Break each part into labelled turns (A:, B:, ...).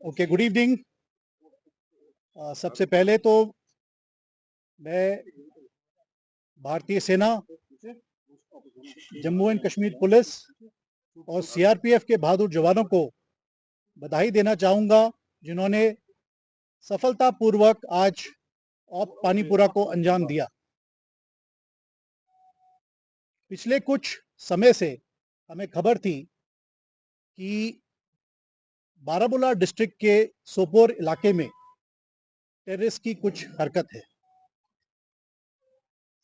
A: Okay, good evening. सबसे पहले तो मैं भारतीय सेना, जम्मू एंड कश्मीर पुलिस और सीआरपीएफ के बहादुर जवानों को बधाई देना चाहूँगा, जिन्होंने सफलतापूर्वक आज ऑप पानीपुरा को अंजाम दिया। पिछले कुछ समय से हमें खबर थी कि बारामूला डिस्ट्रिक्ट के सोपोर इलाके में टेररिस्ट की कुछ हरकत है।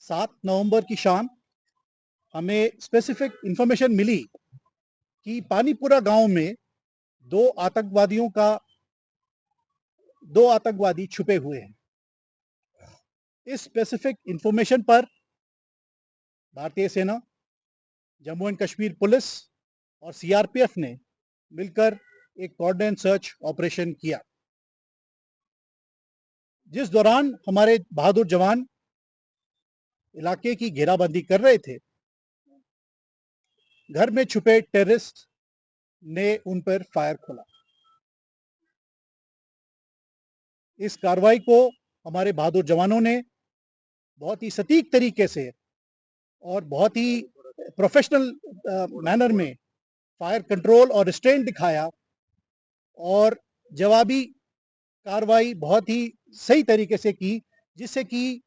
A: 7 नवंबर की शाम हमें स्पेसिफिक इंफॉर्मेशन मिली कि पानीपुरा गांव में दो आतंकवादी छुपे हुए हैं। इस स्पेसिफिक इंफॉर्मेशन पर भारतीय सेना, जम्मू एंड कश्मीर पुलिस और सीआरपीएफ ने मिलकर एक कोऑर्डिनेट सर्च ऑपरेशन किया, जिस दौरान हमारे बहादुर जवान इलाके की घेराबंदी कर रहे थे। घर में छुपे टेररिस्ट ने उन पर फायर खोला। इस कार्रवाई को हमारे बहादुर जवानों ने बहुत ही सटीक तरीके से और बहुत ही प्रोफेशनल मैनर में फायर कंट्रोल और रिस्ट्रेंट दिखाया और जवाबी कार्रवाई बहुत ही सही तरीके से की, जिससे कि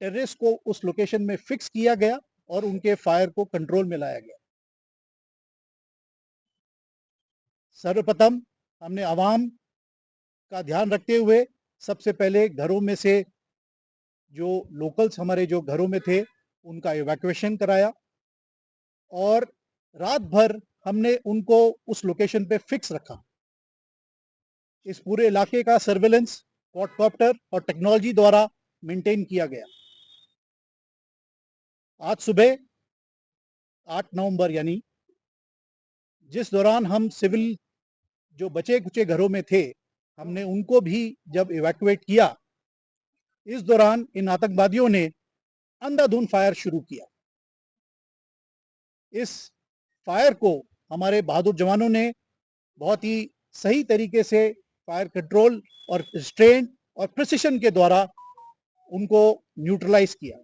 A: टेररिस्ट को उस लोकेशन में फिक्स किया गया और उनके फायर को कंट्रोल में लाया गया। सर्वप्रथम हमने आवाम का ध्यान रखते हुए सबसे पहले घरों में से जो लोकल्स हमारे जो घरों में थे उनका इवैक्यूएशन कराया और रात भर हमने उनको उस लोकेशन पे फिक्स रखा। इस पूरे इलाके का सर्वेलेंस क्वाडकॉप्टर और टेक्नोलॉजी द्वारा मेंटेन किया गया। आज सुबह 8 नवंबर यानी जिस दौरान हम सिविल जो बचे कुचे घरों में थे, हमने उनको भी जब इवैक्यूएट किया, इस दौरान इन आतंकवादियों ने अंधाधुंध फायर शुरू किया। इस फायर को हमारे बहादुर जवानों ने बहुत ही सही तरीके से फायर कंट्रोल और रिस्ट्रेंट और प्रिसिशन के द्वारा उनको न्यूट्रलाइज किया।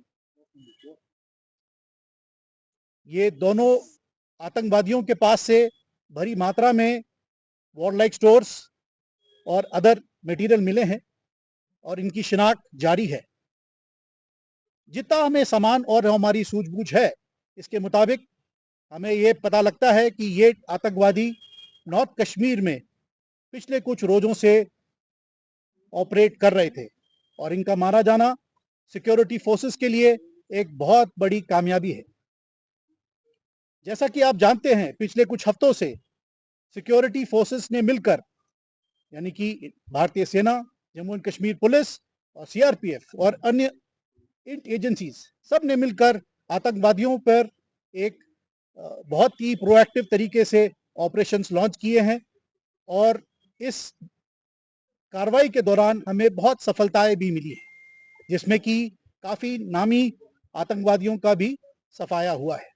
A: ये दोनों आतंकवादियों के पास से भारी मात्रा में वॉरलाइक स्टोर्स और अदर मटेरियल मिले हैं और इनकी शिनाख्त जारी है। जितना हमें सामान और हमारी सूझबूझ है, इसके मुताबिक हमें ये पता लगता है कि ये आतंकवादी नॉर्थ कश्मीर में पिछले कुछ रोजों से ऑपरेट कर रहे थे और इनका मारा जाना सिक्योरिटी फोर्सेस के लिए एक बहुत बड़ी कामयाबी है। जैसा कि आप जानते हैं, पिछले कुछ हफ्तों से सिक्योरिटी फोर्सेस ने मिलकर, यानी कि भारतीय सेना, जम्मू एंड कश्मीर पुलिस और सीआरपीएफ और अन्य एजेंसीज सब ने मिलकर आतंकवादियों पर एक बहुत ही प्रोएक्टिव तरीके से ऑपरेशंस लॉन्च किए हैं और इस कार्रवाई के दौरान हमें बहुत सफलताएं भी मिली है, जिसमें कि काफी नामी आतंकवादियों का भी सफाया हुआ है।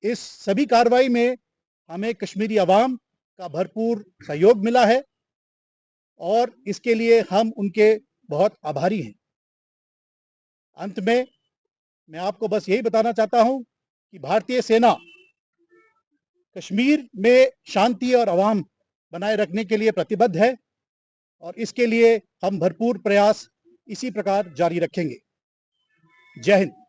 A: इस सभी कार्रवाई में हमें कश्मीरी अवाम का भरपूर सहयोग मिला है और इसके लिए हम उनके बहुत आभारी हैं। अंत में मैं आपको बस यही बताना चाहता हूं कि भारतीय सेना कश्मीर में शांति और अवाम बनाए रखने के लिए प्रतिबद्ध है और इसके लिए हम भरपूर प्रयास इसी प्रकार जारी रखेंगे। जय हिंद।